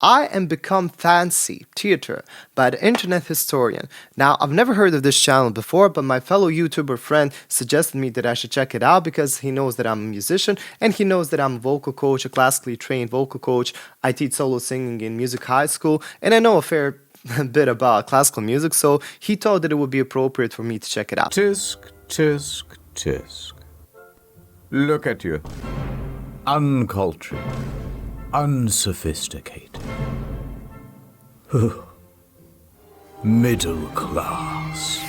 I Am Become Fancy Theater by the internet historian. Now, I've never heard of this channel before, but my fellow YouTuber friend suggested me that I should check it out because he knows that I'm a musician and he knows that I'm a vocal coach, a classically trained vocal coach. I teach solo singing in music high school, and I know a fair bit about classical music, so he thought that it would be appropriate for me to check it out. Tisk, tisk, tisk. Look at you. Uncultured. Unsophisticated. Middle class.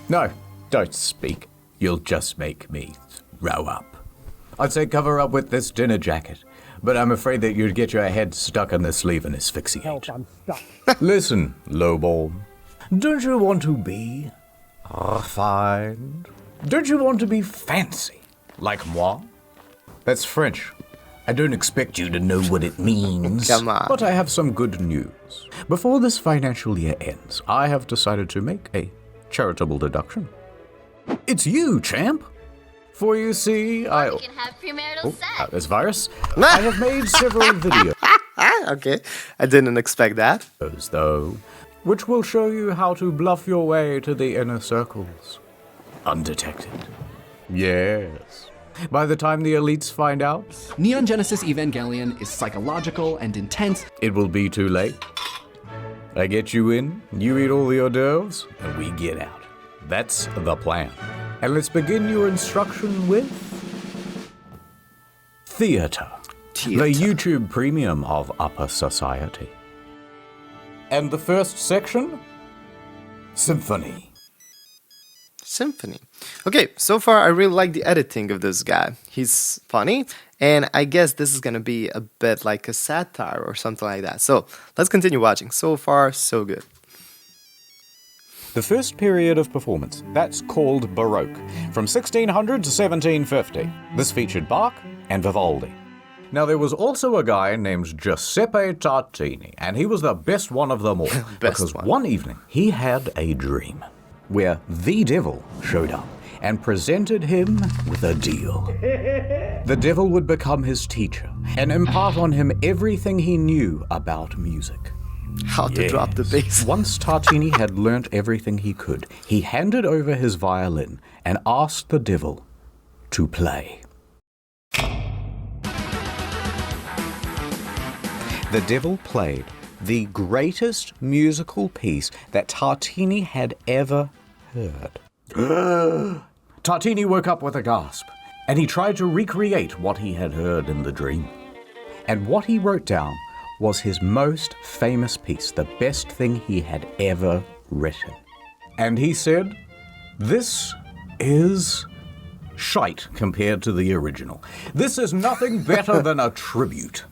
No, don't speak. You'll just make me throw up. I'd say cover up with this dinner jacket, but I'm afraid that you'd get your head stuck in the sleeve and asphyxiate. Help, I'm stuck. Listen, lowball. Don't you want to be refined? Don't you want to be fancy, like moi? That's French. I don't expect you to know what it means. Come on. But I have some good news. Before this financial year ends, I have decided to make a charitable deduction. It's you, champ. For you see, We can have premarital sex. This virus. I have made several videos, Okay, I didn't expect that. though, which will show you how to bluff your way to the inner circles. Undetected. Yes. By the time the elites find out, Neon Genesis Evangelion is psychological and intense. it will be too late. I get you in, you eat all the hors d'oeuvres, and we get out. That's the plan. And let's begin your instruction with theater. The YouTube premium of upper society. And the first section? Symphony. Symphony. Okay, so far I really like the editing of this guy. He's funny, and I guess this is gonna be a bit like a satire or something like that. So let's continue watching. So far, so good. The first period of performance, that's called Baroque, from 1600 to 1750. This featured Bach and Vivaldi. Now there was also a guy named Giuseppe Tartini, and he was the best one of them all. Because one evening he had a dream where the devil showed up and presented him with a deal. The devil would become his teacher and impart on him everything he knew about music. How to drop the bass. Once Tartini had learnt everything he could, he handed over his violin and asked the devil to play. The devil played the greatest musical piece that Tartini had ever heard. Tartini woke up with a gasp, and he tried to recreate what he had heard in the dream. And what he wrote down was his most famous piece, the best thing he had ever written. And he said, "This is shite compared to the original. This is nothing better than a tribute."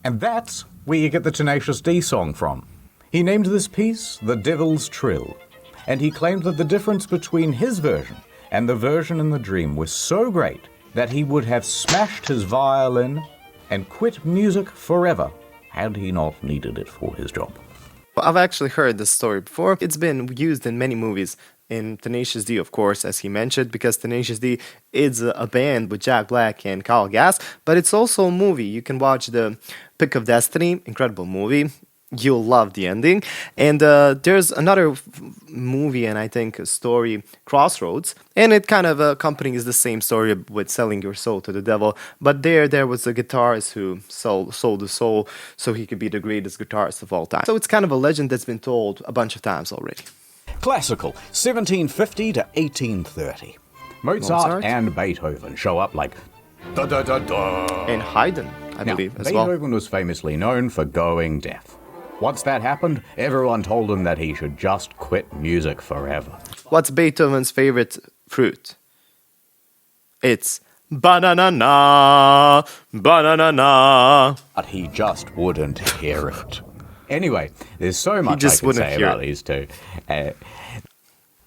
And that's where you get the Tenacious D song from. He named this piece The Devil's Trill, and he claimed that the difference between his version and the version in the dream was so great that he would have smashed his violin and quit music forever had he not needed it for his job. Well, I've actually heard this story before. It's been used in many movies. In Tenacious D, of course, as he mentioned, because Tenacious D is a band with Jack Black and Kyle Gass, but it's also a movie. You can watch the Pick of Destiny, incredible movie. You'll love the ending. And there's another movie and I think a story, Crossroads, and it kind of accompanies the same story with selling your soul to the devil. But there was a guitarist who sold his soul so he could be the greatest guitarist of all time. So it's kind of a legend that's been told a bunch of times already. Classical, 1750 to 1830. Mozart and Beethoven show up like da-da-da-da. And Haydn, I believe, as well. Beethoven was famously known for going deaf. Once that happened, everyone told him that he should just quit music forever. What's Beethoven's favorite fruit? It's banana, banana. But he just wouldn't hear it. Anyway, there's so much I just could wouldn't say hear about it. these two.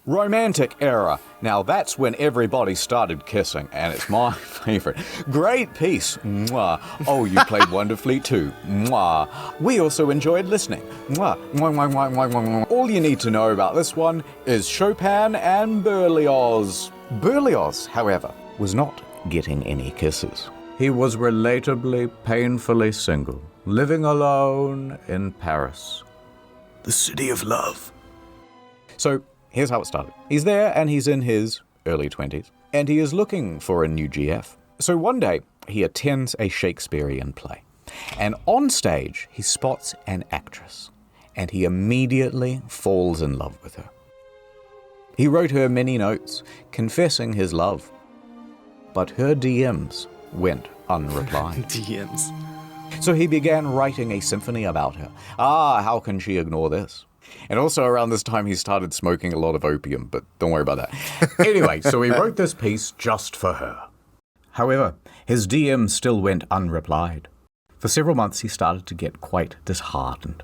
Romantic era. Now that's when everybody started kissing, and it's my favorite. Great piece. Mwah. Oh, you played wonderfully too. Mwah. We also enjoyed listening. Mwah. Mwah, mwah, mwah, mwah, mwah, mwah. All you need to know about this one is Chopin and Berlioz. Berlioz, however, was not getting any kisses. He was relatably, painfully single living alone in Paris, the city of love. So here's how it started. He's there and he's in his early 20s, and he is looking for a new GF. So one day he attends a Shakespearean play, and on stage he spots an actress, and he immediately falls in love with her. He wrote her many notes confessing his love, but her DMs went unreplied. DMs. So he began writing a symphony about her. How can she ignore this? And also around this time he started smoking a lot of opium, but don't worry about that. Anyway, so he wrote this piece just for her. However, his DMs still went unreplied. For several months he started to get quite disheartened.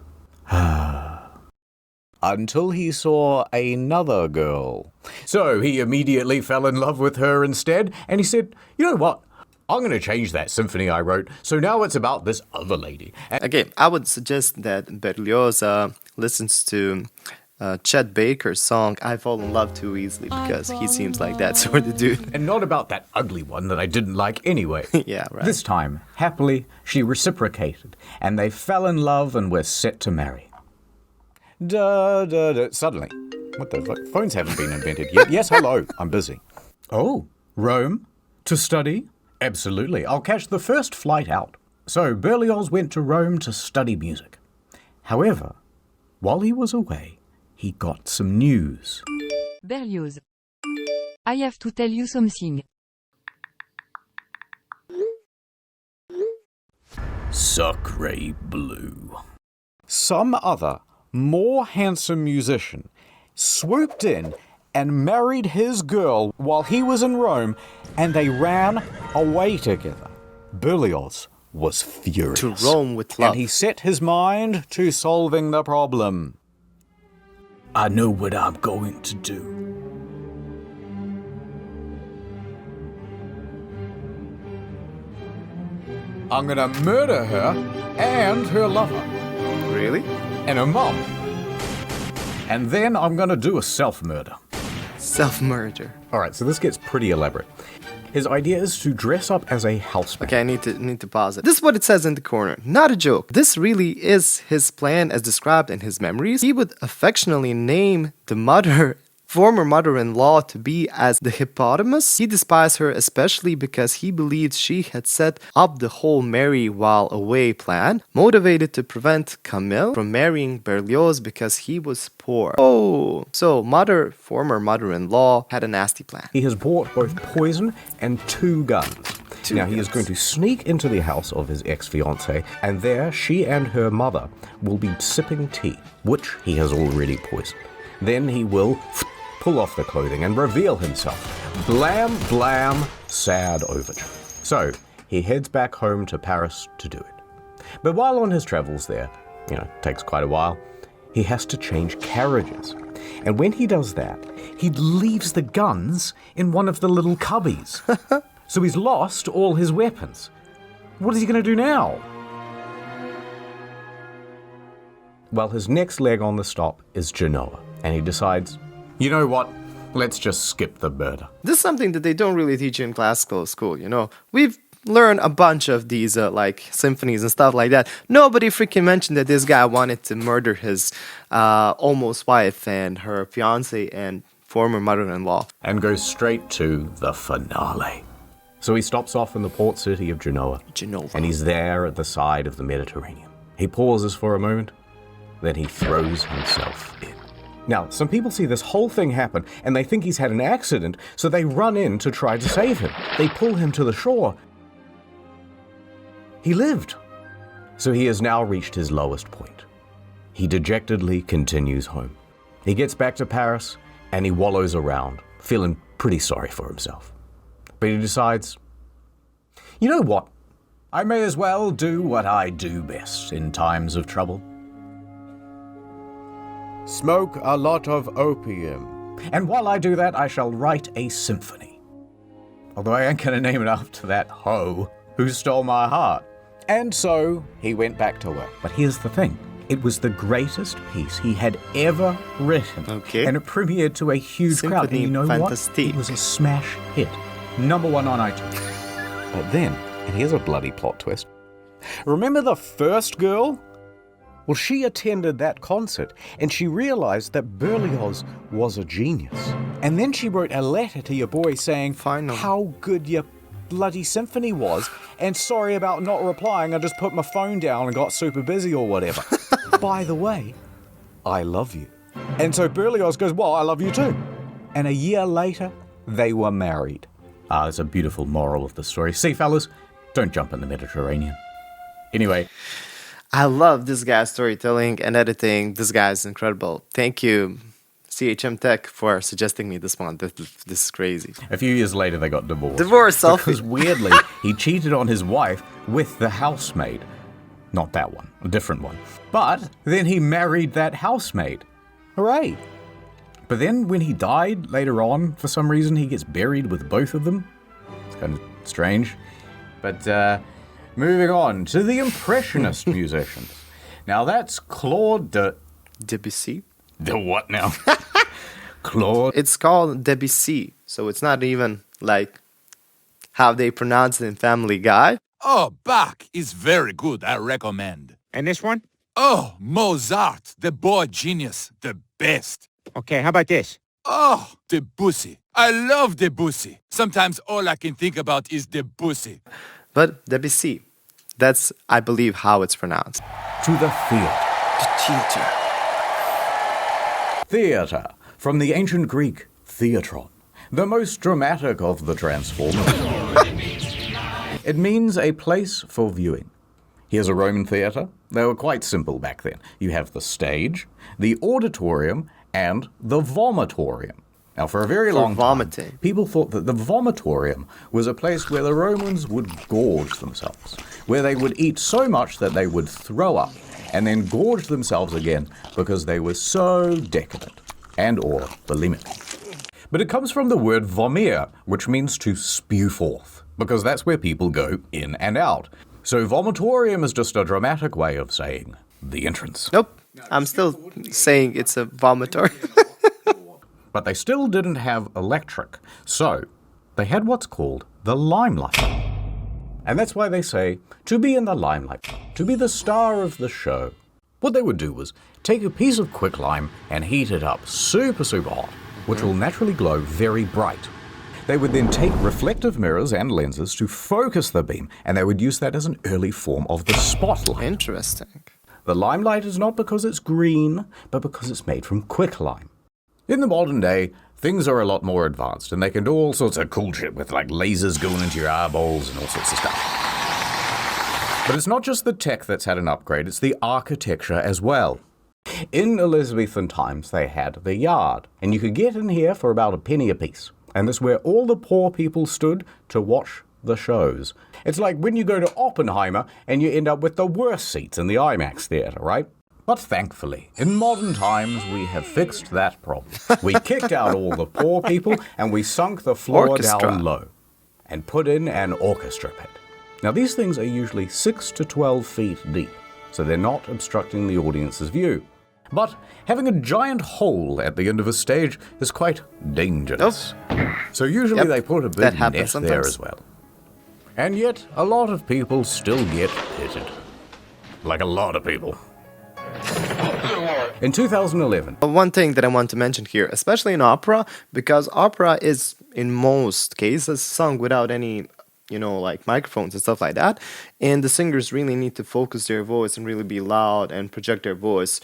Until he saw another girl. So he immediately fell in love with her instead, and he said, you know what? I'm going to change that symphony I wrote, so now it's about this other lady. Again, I would suggest that Berlioz listens to Chet Baker's song I Fall in Love Too Easily, because he seems like that sort of dude. And not about that ugly one that I didn't like anyway. Yeah, right. This time, happily, she reciprocated, and they fell in love and were set to marry. Suddenly, what the fuck? Phones haven't been invented yet. Yes, hello, I'm busy. Oh, Rome? To study? Absolutely, I'll catch the first flight out. So Berlioz went to Rome to study music. However, while he was away, he got some news. Berlioz. I have to tell you something. Sacre bleu. Some other, more handsome musician swooped in and married his girl while he was in Rome, and they ran away together. Berlioz was furious. To Rome with love. And he set his mind to solving the problem. I know what I'm going to do. I'm gonna murder her and her lover. Really? And her mom. And then I'm gonna do a self-murder. Self-murder. Alright, so this gets pretty elaborate. His idea is to dress up as a houseband. Okay, I need to pause it. This is what it says in the corner. Not a joke. This really is his plan as described in his memories. He would affectionately name the former mother-in-law to be as the hippopotamus. He despised her especially because he believed she had set up the whole marry while away plan, motivated to prevent Camille from marrying Berlioz because he was poor. Oh, so former mother-in-law had a nasty plan. He has bought both poison and two guns. Now he is going to sneak into the house of his ex-fiancée, and there she and her mother will be sipping tea, which he has already poisoned. Then he will pull off the clothing and reveal himself. Blam, blam, sad overture. So he heads back home to Paris to do it. But while on his travels there, it takes quite a while, he has to change carriages. And when he does that, he leaves the guns in one of the little cubbies. So he's lost all his weapons. What is he going to do now? Well, his next leg on the stop is Genoa, and he decides, you know what? Let's just skip the murder. This is something that they don't really teach you in classical school, We've learned a bunch of these, symphonies and stuff like that. Nobody freaking mentioned that this guy wanted to murder his almost wife and her fiancé and former mother-in-law. And goes straight to the finale. So he stops off in the port city of Genoa. And he's there at the side of the Mediterranean. He pauses for a moment, then he throws himself in. Now, some people see this whole thing happen and they think he's had an accident, so they run in to try to save him. They pull him to the shore. He lived. So he has now reached his lowest point. He dejectedly continues home. He gets back to Paris and he wallows around, feeling pretty sorry for himself. But he decides, you know what? I may as well do what I do best in times of trouble. Smoke a lot of opium. And while I do that, I shall write a symphony. Although I ain't gonna name it after that hoe who stole my heart. And so he went back to work. But here's the thing. It was the greatest piece he had ever written. Okay. And it premiered to a huge crowd. And you know Fantastique. what? It was a smash hit. #1 on iTunes. But then, and here's a bloody plot twist, Remember the first girl? Well, she attended that concert and she realized that Berlioz was a genius. And then she wrote a letter to your boy saying how good your bloody symphony was, and sorry about not replying, I just put my phone down and got super busy or whatever. By the way, I love you. And so Berlioz goes, well, I love you too. And a year later, they were married. There's a beautiful moral of the story. See, fellas, don't jump in the Mediterranean. Anyway. I love this guy's storytelling and editing. This guy's incredible. Thank you, CHM Tech, for suggesting me this one. This is crazy. A few years later, they got divorced. Divorce, selfie. Because weirdly, he cheated on his wife with the housemaid. Not that one, a different one. But then he married that housemaid. Hooray. But then when he died later on, for some reason, he gets buried with both of them. It's kind of strange. But moving on to the Impressionist musicians. Now that's Claude Debussy? The what now? Claude. It's called Debussy, so it's not even like how they pronounce it in Family Guy. Oh, Bach is very good, I recommend. And this one? Oh, Mozart, the boy genius, the best. Okay, how about this? Oh, Debussy. I love Debussy. Sometimes all I can think about is Debussy. But Debussy, that's, I believe, how it's pronounced. To the theatre. Theater. Theatre, from the ancient Greek, theatron, the most dramatic of the transformers. It means a place for viewing. Here's a Roman theatre. They were quite simple back then. You have the stage, the auditorium, and the vomitorium. Now, for a very long time, people thought that the vomitorium was a place where the Romans would gorge themselves, where they would eat so much that they would throw up, and then gorge themselves again because they were so decadent and or bulimic. But it comes from the word vomere, which means to spew forth, because that's where people go in and out. So vomitorium is just a dramatic way of saying the entrance. Nope, I'm still saying it's a vomitorium. But they still didn't have electric, so they had what's called the limelight. And that's why they say, to be in the limelight, to be the star of the show. What they would do was take a piece of quicklime and heat it up super hot, which will naturally glow very bright. They would then take reflective mirrors and lenses to focus the beam, and they would use that as an early form of the spotlight. Interesting. The limelight is not because it's green, but because it's made from quicklime. In the modern day, things are a lot more advanced, and they can do all sorts of cool shit with like lasers going into your eyeballs and all sorts of stuff. But it's not just the tech that's had an upgrade, it's the architecture as well. In Elizabethan times, they had the yard, and you could get in here for about a penny apiece. And this is where all the poor people stood to watch the shows. It's like when you go to Oppenheimer and you end up with the worst seats in the IMAX theater, right? But thankfully, in modern times, we have fixed that problem. We kicked out all the poor people and we sunk the floor down low and put in an orchestra pit. Now, these things are usually 6 to 12 feet deep, so they're not obstructing the audience's view. But having a giant hole at the end of a stage is quite dangerous. So usually they put a big net there as well. And yet, a lot of people still get pitted. Like a lot of people. In 2011. One thing that I want to mention here, especially in opera, because opera is, in most cases, sung without any, like microphones and stuff like that. And the singers really need to focus their voice and really be loud and project their voice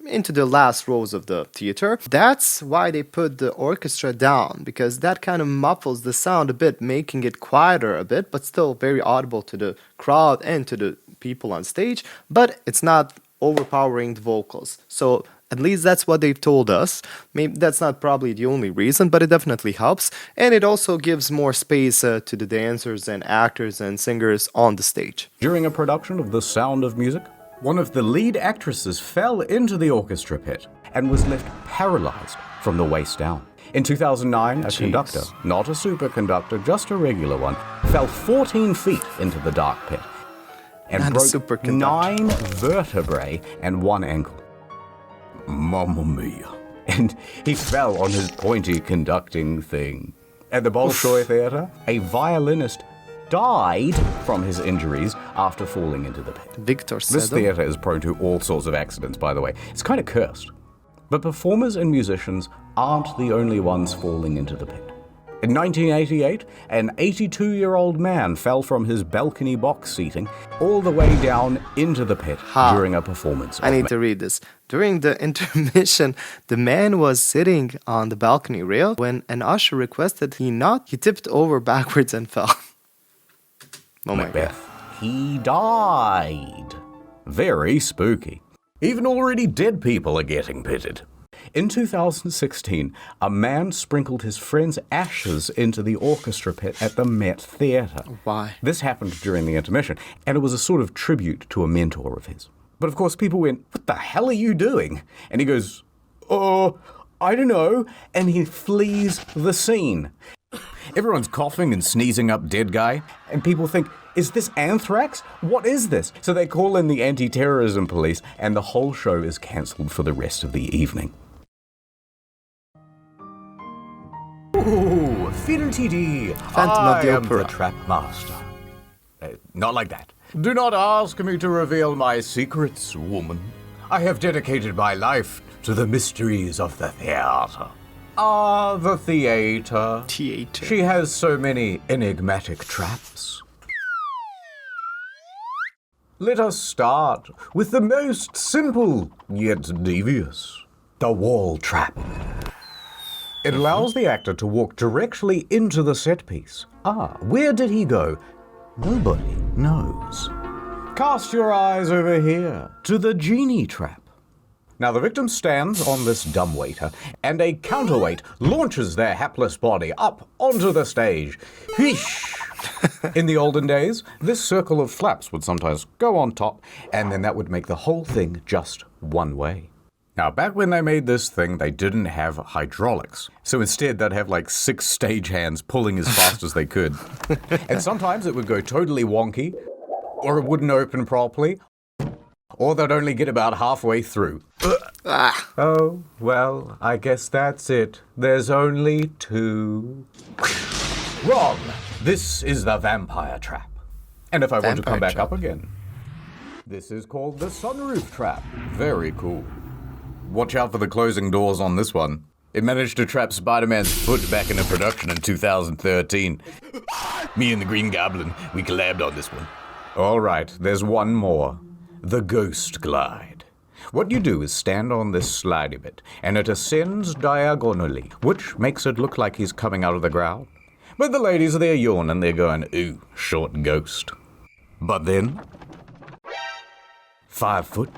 into the last rows of the theater. That's why they put the orchestra down, because that kind of muffles the sound a bit, making it quieter a bit, but still very audible to the crowd and to the people on stage. But it's not overpowering the vocals. So at least that's what they've told us. Maybe that's not probably the only reason, but it definitely helps. And it also gives more space to the dancers and actors and singers on the stage. During a production of The Sound of Music, one of the lead actresses fell into the orchestra pit and was left paralyzed from the waist down. In 2009, a conductor, not a superconductor, just a regular one, fell 14 feet into the dark pit and broke 9 vertebrae and 1 ankle. Mamma mia. And he fell on his pointy conducting thing. At the Bolshoi Theatre, a violinist died from his injuries after falling into the pit. Victor This said. theatre is prone to all sorts of accidents, by the way. It's kind of cursed. But performers and musicians aren't the only ones falling into the pit. In 1988, an 82-year-old man fell from his balcony box seating all the way down into the pit during a performance. I need to read this. During the intermission, the man was sitting on the balcony rail. When an usher requested he not, he tipped over backwards and fell. Oh my God. He died. Very spooky. Even already dead people are getting pitted. In 2016, a man sprinkled his friend's ashes into the orchestra pit at the Met Theatre. Why? This happened during the intermission, and it was a sort of tribute to a mentor of his. But of course, people went, "What the hell are you doing?" And he goes, "Oh, I don't know," and he flees the scene. Everyone's coughing and sneezing up dead guy, and people think, is this anthrax? What is this? So they call in the anti-terrorism police, and the whole show is cancelled for the rest of the evening. Ooh, fiddle-tee-dee. Phantom of the I am Opera. the trap master. Not like that. Do not ask me to reveal my secrets, woman. I have dedicated my life to the mysteries of the theater. Ah, the theater. Theater. She has so many enigmatic traps. Let us start with the most simple, yet devious. The wall trap. It allows the actor to walk directly into the set piece. Ah, where did he go? Nobody knows. Cast your eyes over here to the genie trap. Now the victim stands on this dumbwaiter, and a counterweight launches their hapless body up onto the stage. Whoosh! In the olden days, this circle of flaps would sometimes go on top, and then that would make the whole thing just one way. Now, back when they made this thing, they didn't have hydraulics. So instead, they'd have like 6 stagehands pulling as fast as they could. And sometimes it would go totally wonky, or it wouldn't open properly, or they'd only get about halfway through. Oh, well, I guess that's it. There's only 2. Wrong! This is the vampire trap. And if I want to come back up again, this is called the sunroof trap. Very cool. Watch out for the closing doors on this one. It managed to trap Spider-Man's foot back into production in 2013. Me and the Green Goblin, we collabed on this one. All right, there's one more. The ghost glide. What you do is stand on this slidey bit, and it ascends diagonally, which makes it look like he's coming out of the ground. But the ladies, they're yawning, they're going, ooh, short ghost. But then, 5 foot,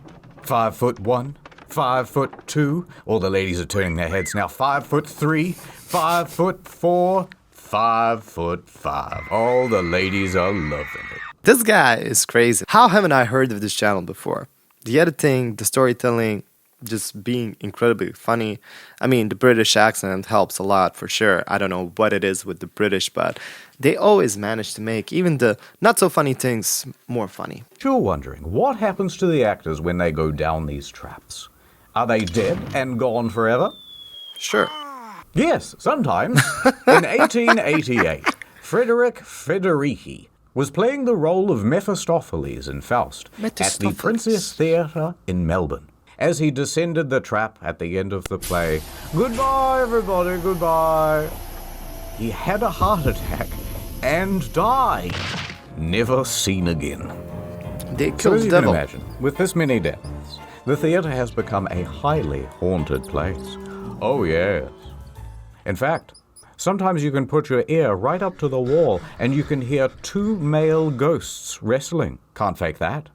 5'1", 5'2". All the ladies are turning their heads now. 5'3", 5'4", 5'5". All the ladies are loving it. This guy is crazy. How haven't I heard of this channel before? The editing, the storytelling, just being incredibly funny. I mean, the British accent helps a lot for sure. I don't know what it is with the British, but they always manage to make even the not so funny things more funny. You're wondering, what happens to the actors when they go down these traps? Are they dead and gone forever? Sure. Yes, sometimes. In 1888, Frederick Federici was playing the role of Mephistopheles in Faust at the Princess Theatre in Melbourne. As he descended the trap at the end of the play, goodbye everybody, goodbye, he had a heart attack and died. Never seen again. They So killed as the you can devil. imagine, with this many deaths, the theatre has become a highly haunted place. Oh yes. In fact, sometimes you can put your ear right up to the wall and you can hear 2 male ghosts wrestling. Can't fake that.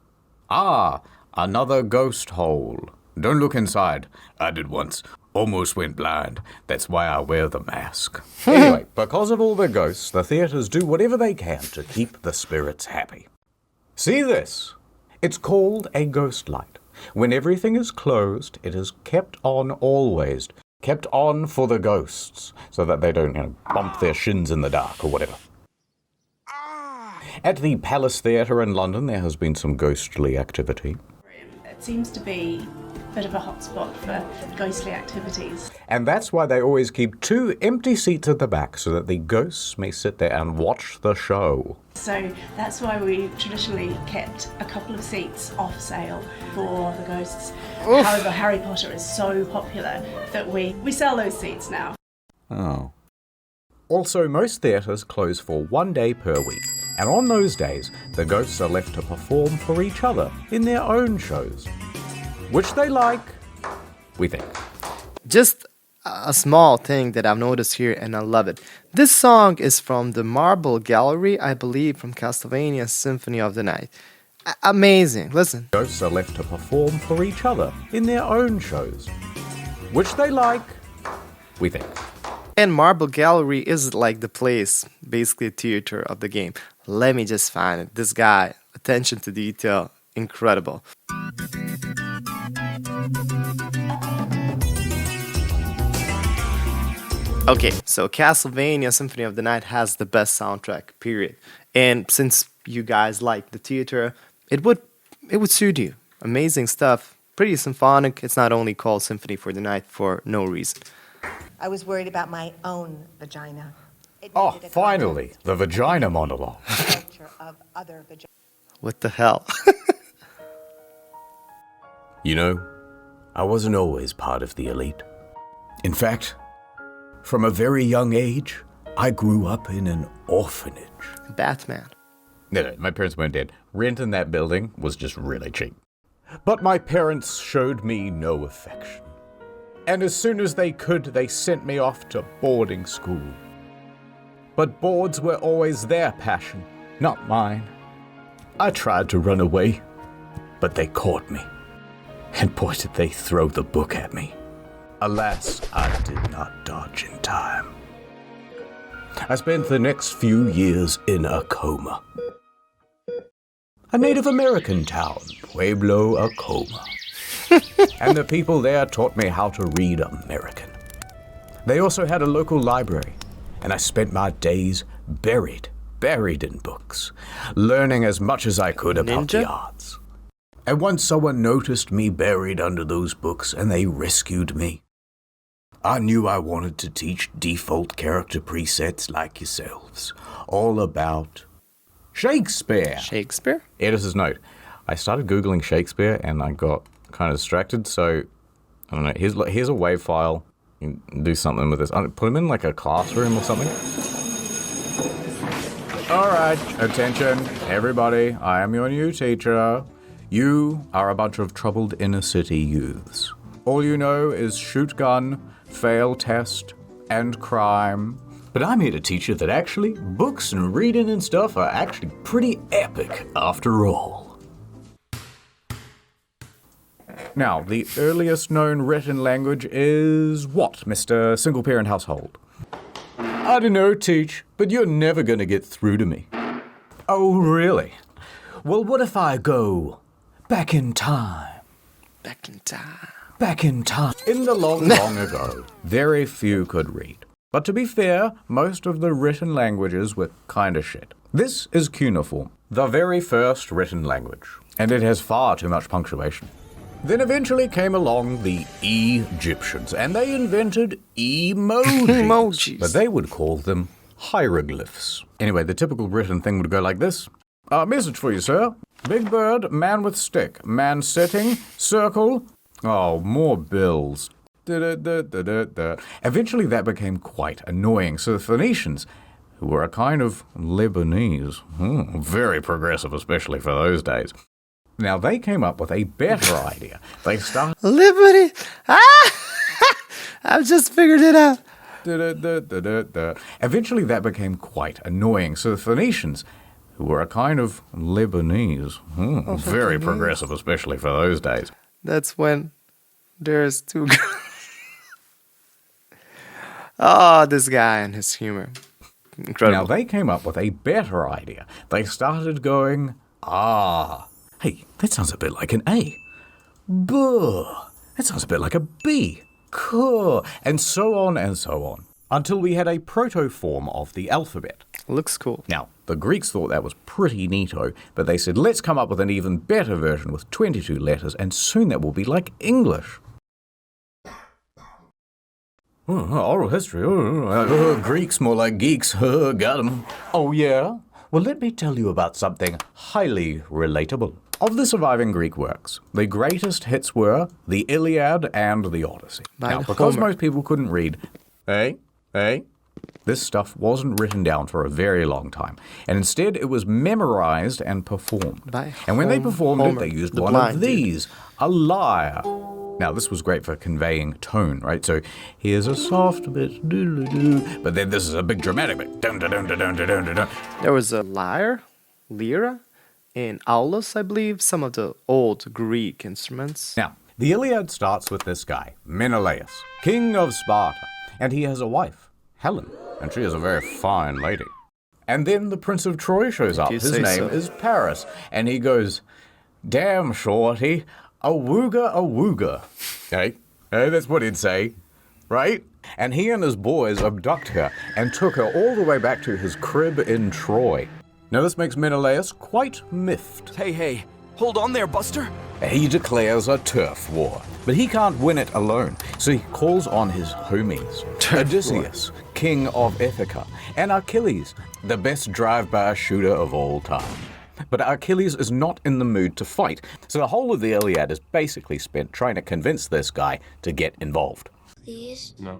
Ah, another ghost hole. Don't look inside. I did once. Almost went blind. That's why I wear the mask. Anyway, because of all the ghosts, the theatres do whatever they can to keep the spirits happy. See this? It's called a ghost light. When everything is closed, it is kept on always. Kept on for the ghosts, so that they don't, bump their shins in the dark or whatever. At the Palace Theatre in London, there has been some ghostly activity. seems to be a bit of a hotspot for ghostly activities. And that's why they always keep 2 empty seats at the back so that the ghosts may sit there and watch the show. So that's why we traditionally kept a couple of seats off sale for the ghosts. Oof. However, Harry Potter is so popular that we sell those seats now. Oh. Also, most theatres close for 1 day per week, and on those days, the ghosts are left to perform for each other in their own shows. Which they like, we think. Just a small thing that I've noticed here, and I love it. This song is from the Marble Gallery, I believe, from Castlevania Symphony of the Night. Amazing. Listen. Ghosts are left to perform for each other in their own shows. Which they like, we think. And Marble Gallery is like the place, basically a theater of the game. Let me just find it. This guy, attention to detail, incredible. Okay, so Castlevania Symphony of the Night has the best soundtrack, period. And since you guys like the theater, it would suit you. Amazing stuff, pretty symphonic. It's not only called Symphony for the Night for no reason. I was worried about my own vagina. It Oh, needed a finally, the vagina monologue. culture of other vaginas. What the hell? You know, I wasn't always part of the elite. In fact, from a very young age, I grew up in an orphanage. Batman. No, my parents weren't dead. Rent in that building was just really cheap. But my parents showed me no affection. And as soon as they could, they sent me off to boarding school. But boards were always their passion, not mine. I tried to run away, but they caught me. And boy, did they throw the book at me. Alas, I did not dodge in time. I spent the next few years in a coma. A Native American town, Pueblo, Acoma. And the people there taught me how to read American. They also had a local library, and I spent my days buried in books, learning as much as I could about the arts. And once someone noticed me buried under those books, and they rescued me. I knew I wanted to teach default character presets like yourselves, all about Shakespeare. Shakespeare? Editor's note. I started Googling Shakespeare, and I got kind of distracted, so I don't know. Here's a WAV file. You can do something with this. Put him in like a classroom or something. All right, attention, everybody. I am your new teacher. You are a bunch of troubled inner city youths. All you know is shoot gun, fail test, and crime. But I'm here to teach you that actually books and reading and stuff are actually pretty epic after all. Now, the earliest known written language is what, Mr. Single Parent Household? I don't know, Teach, but you're never gonna get through to me. Oh, really? Well, what if I go back in time? Back in time. Back in time. In the long, long ago, very few could read. But to be fair, most of the written languages were kinda shit. This is cuneiform, the very first written language, and it has far too much punctuation. Then eventually came along the Egyptians, and they invented emojis. But they would call them hieroglyphs. Anyway, the typical written thing would go like this. Message for you, sir. Big bird, man with stick. Man sitting, circle. Oh, more bills. Eventually that became quite annoying, so the Phoenicians, who were a kind of Lebanese, very progressive especially for those days, now they came up with a better idea. They started... Liberty! Ah! I've just figured it out. Eventually that became quite annoying, so the Phoenicians, who were a kind of Lebanese, very progressive especially for those days. That's when there's two girls. Oh, this guy and his humor. Incredible. Now they came up with a better idea. They started going, hey, that sounds a bit like an A. Buh, that sounds a bit like a B. Kuh, and so on and so on. Until we had a proto-form of the alphabet. Looks cool. Now, the Greeks thought that was pretty neato, but they said, let's come up with an even better version with 22 letters, and soon that will be like English. Oral history. Greeks, more like geeks. Got 'em. Oh, yeah? Well, let me tell you about something highly relatable. Of the surviving Greek works, the greatest hits were the Iliad and the Odyssey. Now, because most people couldn't read, this stuff wasn't written down for a very long time, and instead it was memorized and performed. And when they performed it, they used one of these, a lyre. Now, this was great for conveying tone, right? So here's a soft bit, doo-doo-doo, but then this is a big dramatic bit. Dun-dun-dun-dun-dun-dun-dun. There was a lyre, lira, and aulos, I believe, some of the old Greek instruments. Now, the Iliad starts with this guy, Menelaus, king of Sparta, and he has a wife, Helen, and she is a very fine lady. And then the Prince of Troy shows up. His name is Paris, and he goes, damn, shorty, awooga, awooga. Hey, that's what he'd say, right? And he and his boys abduct her and took her all the way back to his crib in Troy. Now this makes Menelaus quite miffed. Hey, hold on there, Buster. He declares a turf war, but he can't win it alone, so he calls on his homies. Odysseus, king of Ithaca, and Achilles, the best drive-by shooter of all time. But Achilles is not in the mood to fight, so the whole of the Iliad is basically spent trying to convince this guy to get involved. Please? No.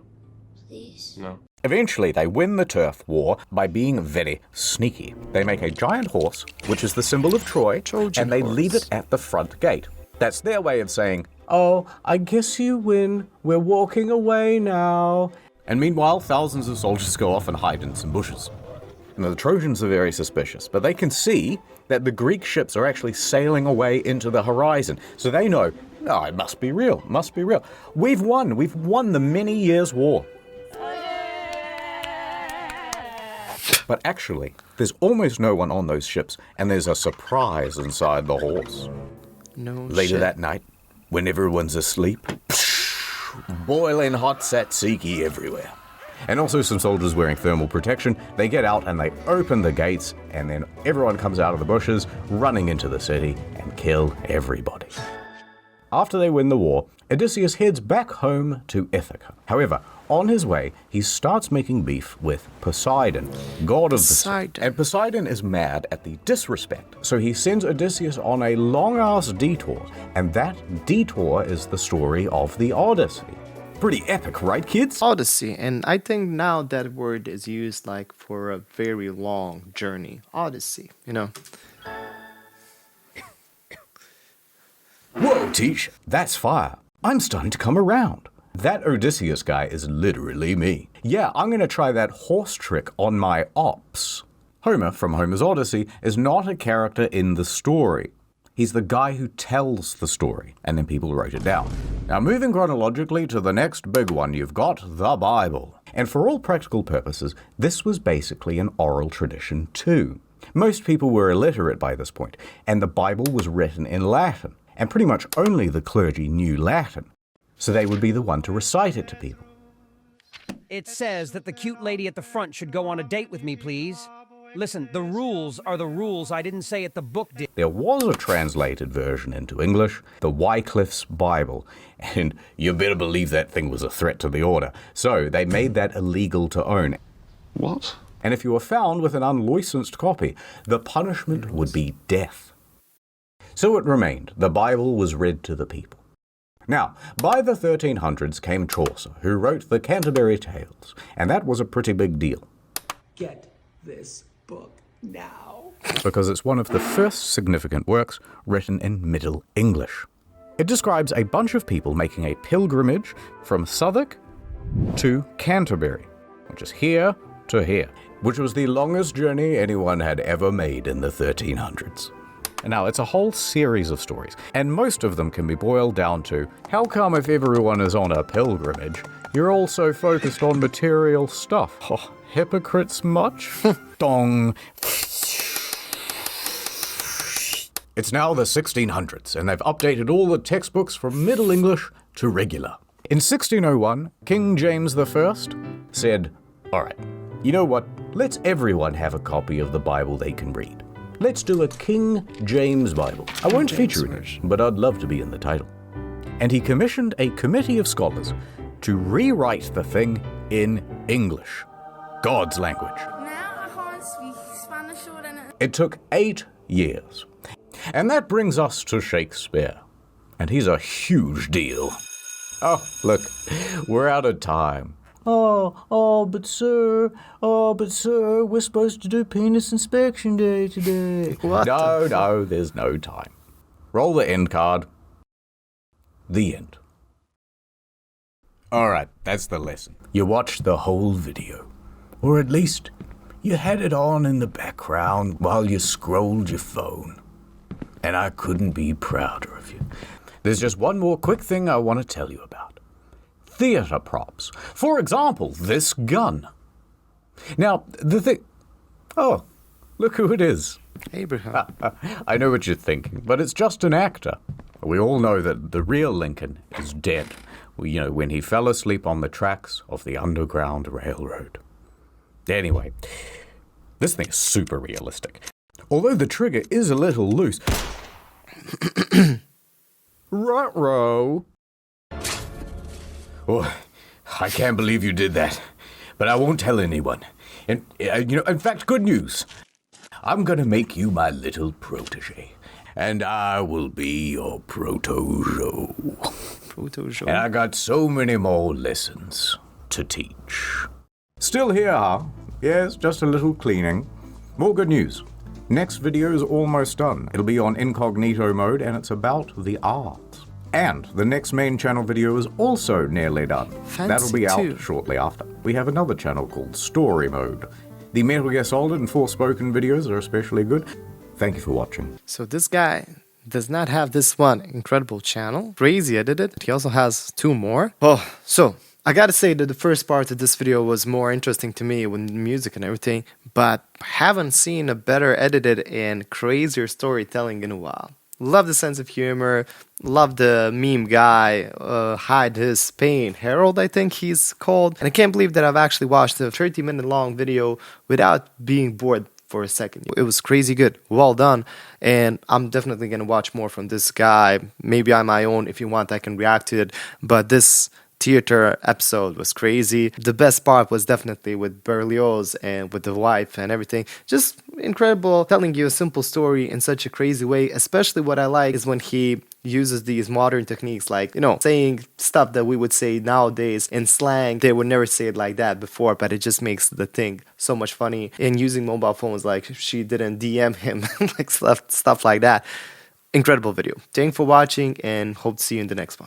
Please? No. Eventually, they win the turf war by being very sneaky. They make a giant horse, which is the symbol of Troy, and they leave it at the front gate. That's their way of saying, oh, I guess you win. We're walking away now. And meanwhile, thousands of soldiers go off and hide in some bushes. Now, the Trojans are very suspicious, but they can see that the Greek ships are actually sailing away into the horizon. So they know, oh, it must be real, must be real. We've won the many years' war. But actually, there's almost no one on those ships, and there's a surprise inside the horse. Later that night, when everyone's asleep, boiling hot tzatziki everywhere. And also some soldiers wearing thermal protection. They get out and they open the gates, and then everyone comes out of the bushes, running into the city, and kill everybody. After they win the war, Odysseus heads back home to Ithaca. However, on his way, he starts making beef with Poseidon, god of the sea. And Poseidon is mad at the disrespect, so he sends Odysseus on a long-ass detour, and that detour is the story of the Odyssey. Pretty epic, right, kids? Odyssey, and I think now that word is used like for a very long journey. Odyssey, you know. Whoa, Teach, that's fire. I'm starting to come around. That Odysseus guy is literally me. Yeah, I'm going to try that horse trick on my ops. Homer, from Homer's Odyssey, is not a character in the story. He's the guy who tells the story, and then people wrote it down. Now, moving chronologically to the next big one, you've got the Bible. And for all practical purposes, this was basically an oral tradition too. Most people were illiterate by this point, and the Bible was written in Latin, and pretty much only the clergy knew Latin. So they would be the one to recite it to people. It says that the cute lady at the front should go on a date with me, please. Listen, the rules are the rules. I didn't say it, the book did. There was a translated version into English, the Wycliffe's Bible, and you better believe that thing was a threat to the order. So they made that illegal to own. What? And if you were found with an unlicensed copy, the punishment would be death. So it remained. The Bible was read to the people. Now, by the 1300s came Chaucer, who wrote the Canterbury Tales, and that was a pretty big deal. Get this book now. Because it's one of the first significant works written in Middle English. It describes a bunch of people making a pilgrimage from Southwark to Canterbury, which is here to here, which was the longest journey anyone had ever made in the 1300s. And now, it's a whole series of stories, and most of them can be boiled down to, how come if everyone is on a pilgrimage, you're all so focused on material stuff? Oh, hypocrites much? Dong. It's now the 1600s, and they've updated all the textbooks from Middle English to regular. In 1601, King James I said, all right, You know what? Let's everyone have a copy of the Bible they can read. Let's do a King James Bible. I won't feature it, but I'd love to be in the title. And he commissioned a committee of scholars to rewrite the thing in English, God's language. It took 8 years. And that brings us to Shakespeare. And he's a huge deal. Oh, look, we're out of time. But sir, we're supposed to do penis inspection day today. What? No, there's no time. Roll the end card. The end. Alright, that's the lesson. You watched the whole video. Or at least, you had it on in the background while you scrolled your phone. And I couldn't be prouder of you. There's just one more quick thing I want to tell you about. Theater props. For example, this gun. Now, the thing... Oh, look who it is. Abraham. I know what you're thinking, but it's just an actor. We all know that the real Lincoln is dead. When he fell asleep on the tracks of the Underground Railroad. Anyway, this thing is super realistic. Although the trigger is a little loose. Ruh-roh. Oh, I can't believe you did that. But I won't tell anyone. And, in fact, good news. I'm gonna make you my little protege. And I will be your protojo. Protojo. And I got so many more lessons to teach. Still here, huh? Yes, just a little cleaning. More good news. Next video is almost done. It'll be on incognito mode, and it's about the arts. And the next main channel video is also nearly done. That'll be out shortly after. We have another channel called Story Mode. The Metal Gear Solid and Forspoken videos are especially good. Thank you for watching. So this guy does not have this one incredible channel. Crazy edited. He also has 2 more. Oh, so I gotta say that the first part of this video was more interesting to me with music and everything, but I haven't seen a better edited and crazier storytelling in a while. Love the sense of humor, love the meme guy, hide his pain, Harold I think he's called. And I can't believe that I've actually watched a 30-minute long video without being bored for a second. It was crazy good, well done, and I'm definitely gonna watch more from this guy. Maybe on my own, if you want I can react to it, but this theater episode was crazy. The best part was definitely with Berlioz and with the wife and everything. Just incredible, telling you a simple story in such a crazy way. Especially what I like is when he uses these modern techniques, like, saying stuff that we would say nowadays in slang. They would never say it like that before, but it just makes the thing so much funny. And using mobile phones, like she didn't DM him, like stuff like that. Incredible video. Thanks for watching and hope to see you in the next one.